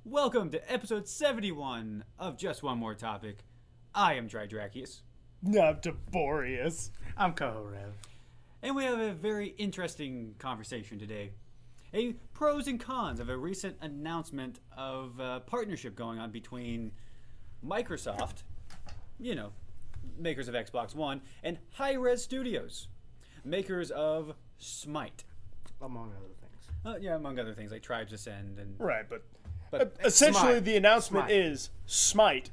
Welcome to episode 71 of Just One More Topic. I am Drydrakius. I'm Laborious. I'm Koho-Rev. And we have a very interesting conversation today. Pros and cons of a recent announcement of a partnership going on between Microsoft, makers of Xbox One, and Hi-Rez Studios, makers of Smite. Among other things. Among other things like Tribes Ascend and Right, but But essentially Smite. the announcement Smite. is Smite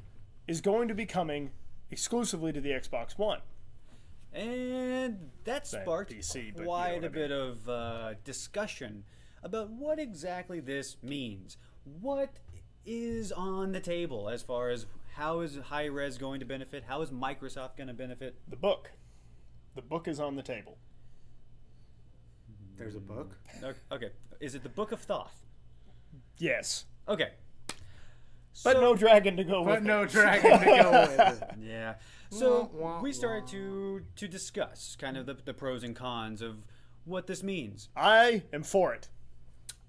is going to be coming exclusively to the Xbox One. And that Same sparked PC, but you know quite what I a bit of discussion about what exactly this means. What is on the table as far as how is Hi-Rez going to benefit? How is Microsoft going to benefit? The book. The book is on the table. There's a book. Okay. Is it the Book of Thoth? Yes. Okay. But no dragon to go with But no it. dragon to go with it. Yeah. So Wah, wah, we started wah. to discuss kind of the pros and cons of what this means. I am for it.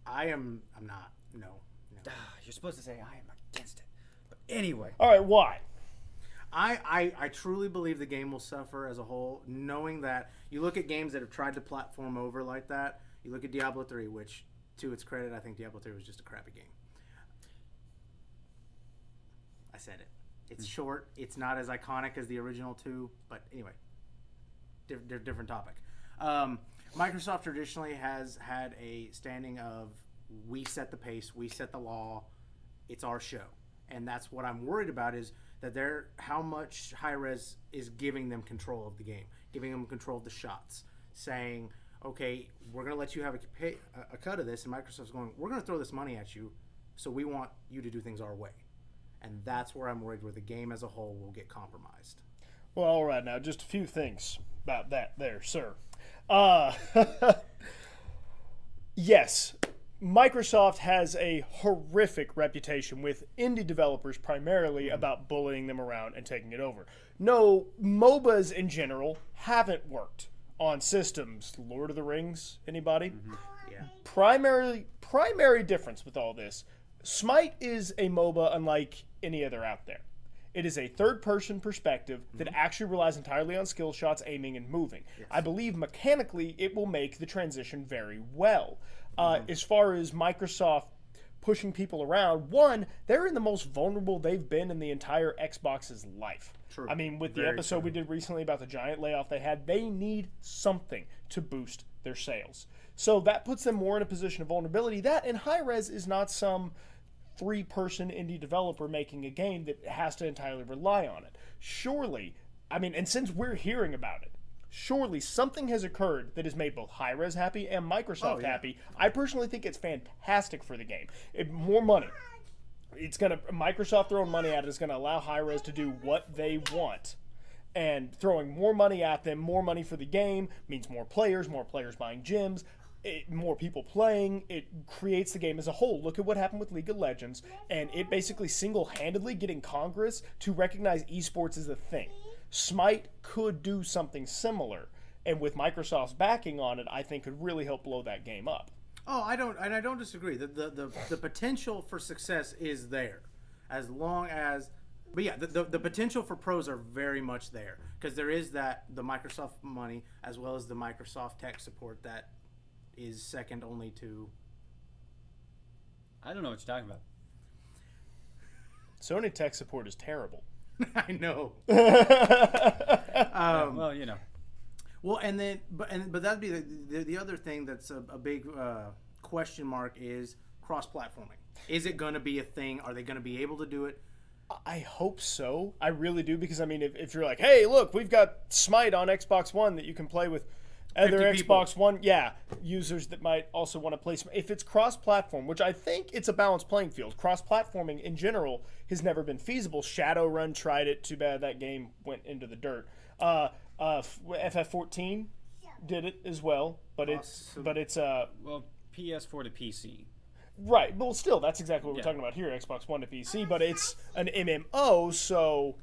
I'm not. No. You're supposed to say I am against it. But anyway. All right, why? I truly believe the game will suffer as a whole, knowing that you look at games that have tried to platform over like that. You look at Diablo 3, which, to its credit, I think Diablo 3 was just a crappy game. I said it. It's short. It's not as iconic as the original two. But anyway, different topic. Microsoft traditionally has had a standing of we set the pace, we set the law, it's our show. And that's what I'm worried about is that how much Hi-Rez is giving them control of the game, giving them control of the shots, saying, okay, we're going to let you have a cut of this, and Microsoft's going, we're going to throw this money at you, so we want you to do things our way. And that's where I'm worried where the game as a whole will get compromised. Well, all right, now just a few things about that there, sir. Yes, Microsoft has a horrific reputation with indie developers primarily about bullying them around and taking it over. No, MOBAs in general haven't worked on systems. Lord of the Rings, anybody? Yeah. Primary difference with all this, Smite is a MOBA unlike any other out there. It is a third-person perspective that actually relies entirely on skill shots, aiming, and moving. Yes. I believe mechanically it will make the transition very well. As far as Microsoft pushing people around, one, they're in the most vulnerable they've been in the entire Xbox's life. True. I mean, with the Very episode true. we did recently about the giant layoff they had, they need something to boost their sales. So that puts them more in a position of vulnerability. That and Hi-Rez is not some three-person indie developer making a game that has to entirely rely on it. Surely, I mean, and since we're hearing about it, surely something has occurred that has made both Hi-Rez happy and Microsoft happy. I personally think it's fantastic for the game. More money. Microsoft throwing money at it is going to allow Hi-Rez to do what they want. And throwing more money at them, more money for the game, means more players buying gyms, more people playing. It creates the game as a whole. Look at what happened with League of Legends, and it basically single-handedly getting Congress to recognize esports as a thing. Smite could do something similar, and with Microsoft's backing on it, I think could really help blow that game up. Oh, I don't disagree. The potential for success is there, as long as, but yeah, the potential for pros are very much there because there is the Microsoft money as well as the Microsoft tech support that is second only to. I don't know what you're talking about. Sony tech support is terrible. I know. Well, you know. Well, but that'd be the other thing that's a big question mark is cross-platforming. Is it going to be a thing? Are they going to be able to do it? I hope so. I really do, because I mean, if you're like, hey, look, we've got Smite on Xbox One that you can play with other 50 people. Xbox One, users that might also want to play Smite. If it's cross-platform, which I think it's a balanced playing field, cross-platforming in general has never been feasible. Shadowrun tried it. Too bad that game went into the dirt. FF14 did it as well, but Awesome. it's Well, PS4 to PC. right. Well, still, that's exactly what we're Yeah. talking about here, Xbox One to PC, but it's an MMO, so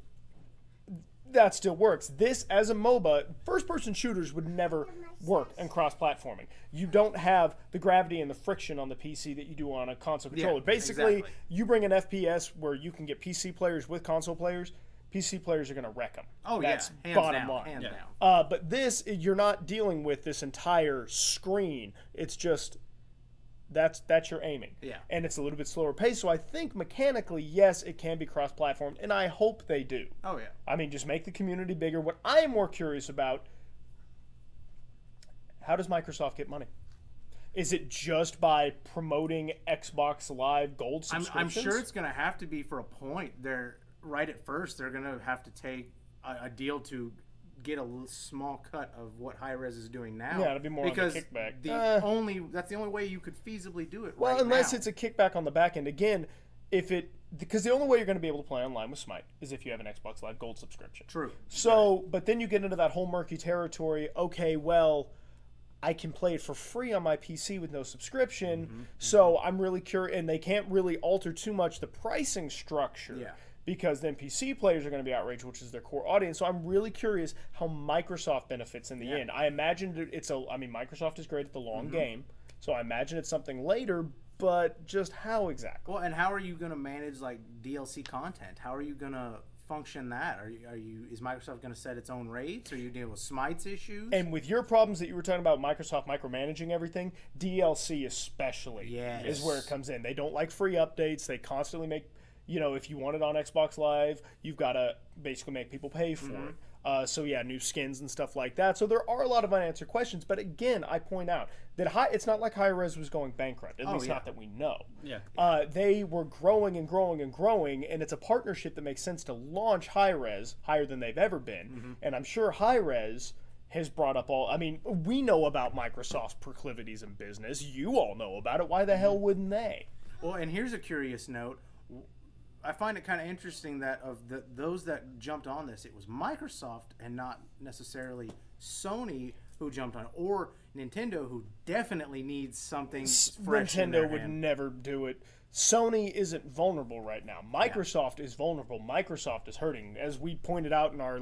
that still works. This, as a MOBA, first-person shooters would never work and cross-platforming. You don't have the gravity and the friction on the PC that you do on a console controller. Basically, exactly. you bring an FPS where you can get PC players with console players. PC players are going to wreck them. Oh, That's yeah. Hands bottom down. line. Hands Yeah. down. But this, you're not dealing with this entire screen. It's just that's your aiming. Yeah. And it's a little bit slower pace. So I think mechanically, yes, it can be cross-platformed, and I hope they do. Oh, yeah. I mean, just make the community bigger. What I am more curious about, how does Microsoft get money? Is it just by promoting Xbox Live Gold I'm subscriptions? sure it's going to have to be for a point. They're right at first. They're going to have to take a deal to get a small cut of what Hi-Res is doing now. Yeah, it'll be more on the because kickback. that's the only way you could feasibly do it. Well, right unless now. it's a kickback on the back end. Again, because the only way you're going to be able to play online with Smite is if you have an Xbox Live Gold subscription. True. So, but then you get into that whole murky territory. Okay, well, I can play it for free on my PC with no subscription. So I'm really curious, and they can't really alter too much the pricing structure. Yeah. Because then PC players are going to be outraged, which is their core audience. So I'm really curious how Microsoft benefits in the end. I imagine Microsoft is great at the long game, so I imagine it's something later. But just how exactly? Well, and how are you going to manage like DLC content? How are you going to function that? Is Microsoft going to set its own rates? Are you dealing with Smite's issues? And with your problems that you were talking about, Microsoft micromanaging everything, DLC especially is where it comes in. They don't like free updates. They constantly make, if you want it on Xbox Live, you've got to basically make people pay for it. So yeah, new skins and stuff like that. So there are a lot of unanswered questions. But again, I point out that it's not like Hi-Res was going bankrupt. At least not that we know. Yeah. They were growing and growing and growing, and it's a partnership that makes sense to launch Hi-Res higher than they've ever been. And I'm sure Hi-Res has brought up we know about Microsoft's proclivities in business. You all know about it. Why the hell wouldn't they? Well, and here's a curious note. I find it kind of interesting that of those that jumped on this, it was Microsoft and not necessarily Sony who jumped on it, or Nintendo, who definitely needs something fresh in their Nintendo would hand. never do it. Sony isn't vulnerable right now. Microsoft is vulnerable. Microsoft is hurting, as we pointed out in our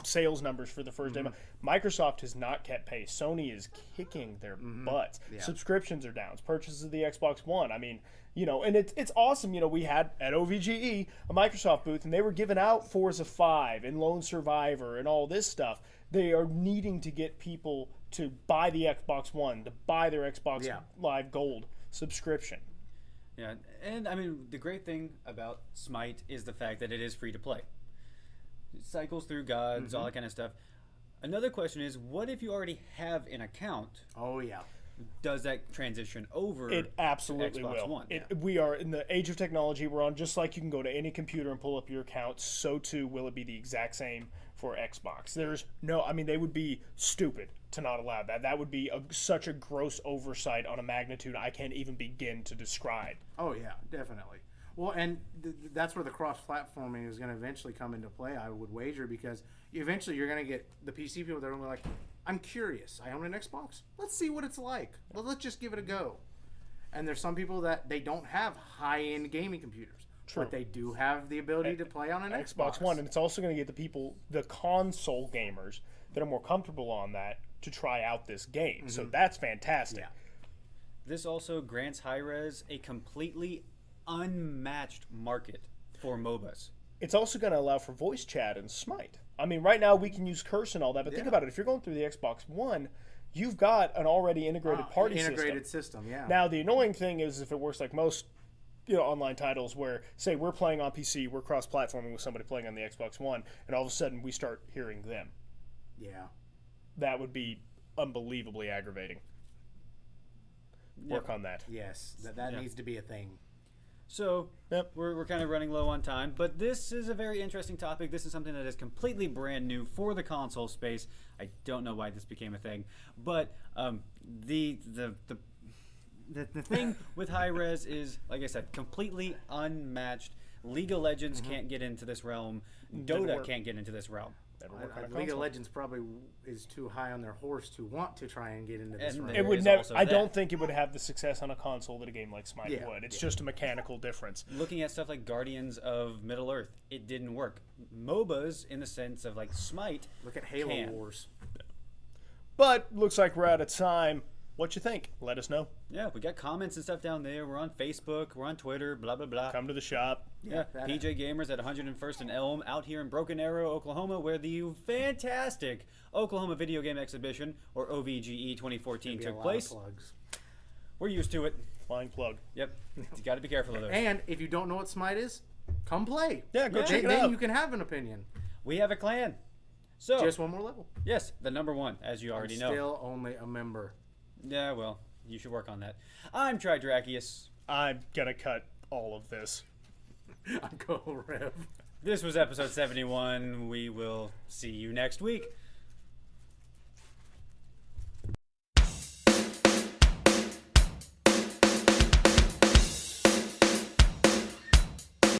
sales numbers for the first day. Microsoft has not kept pace. Sony is kicking their butts. Subscriptions are down. Purchases of the Xbox One. I mean, and it's awesome. We had at OVGE a Microsoft booth, and they were giving out Forza 5 and Lone Survivor and all this stuff. They are needing to get people to buy the Xbox One, to buy their Xbox Live Gold subscription. Yeah, and I mean, the great thing about Smite is the fact that it is free to play. It cycles through gods, all that kind of stuff. Another question is, what if you already have an account? Oh, yeah. Does that transition over It absolutely to Xbox will. One? We are in the age of technology. We're on, just like you can go to any computer and pull up your account, so too will it be the exact same for Xbox. They would be stupid to not allow that. That would be such a gross oversight on a magnitude I can't even begin to describe. Oh, yeah, definitely. Well, and that's where the cross-platforming is going to eventually come into play, I would wager, because eventually you're going to get the PC people that are going to be like, I'm curious. I own an Xbox. Let's see what it's like. Well, let's just give it a go. And there's some people that they don't have high-end gaming computers. True. But they do have the ability to play on an Xbox One, and it's also going to get the console gamers that are more comfortable on that to try out this game. So that's fantastic. Yeah. This also grants Hi-Res a completely unmatched market for MOBAs. It's also going to allow for voice chat and Smite. I mean, right now we can use curse and all that, but think about it. If you're going through the Xbox One, you've got an already integrated party system. Yeah. Now, the annoying thing is if it works like most online titles where, say, we're playing on PC, we're cross-platforming with somebody playing on the Xbox One, and all of a sudden we start hearing them. Yeah. That would be unbelievably aggravating. Work on that. Yes, that needs to be a thing. So we're kind of running low on time, but this is a very interesting topic. This is something that is completely brand new for the console space. I don't know why this became a thing, but the thing with Hi-Res is, like I said, completely unmatched. League of Legends can't get into this realm. Dota can't get into this realm. League of Legends probably is too high on their horse to want to try and get into this realm. It would never. I don't think it would have the success on a console that a game like Smite would. It's just a mechanical difference. Looking at stuff like Guardians of Middle Earth, it didn't work. MOBAs, in the sense of like Smite, look at Halo can. Wars. But looks like we're out of time. What you think? Let us know. Yeah, we got comments and stuff down there. We're on Facebook. We're on Twitter. Blah, blah, blah. Come to the shop. Yeah, PJ Gamers at 101st and Elm out here in Broken Arrow, Oklahoma, where the fantastic Oklahoma Video Game Exhibition, or OVGE 2014, took place. We're used to it. Flying plug. Yep. You got to be careful of those. And if you don't know what Smite is, come play. Yeah, go check it Then out. you can have an opinion. We have a clan. So, Just one more level. yes, the number one, as you already know. Still only a member. Yeah, well, you should work on that. I'm Tridrachius. I'm gonna cut all of this. I'm Go Rev. This was episode 71. We will see you next week.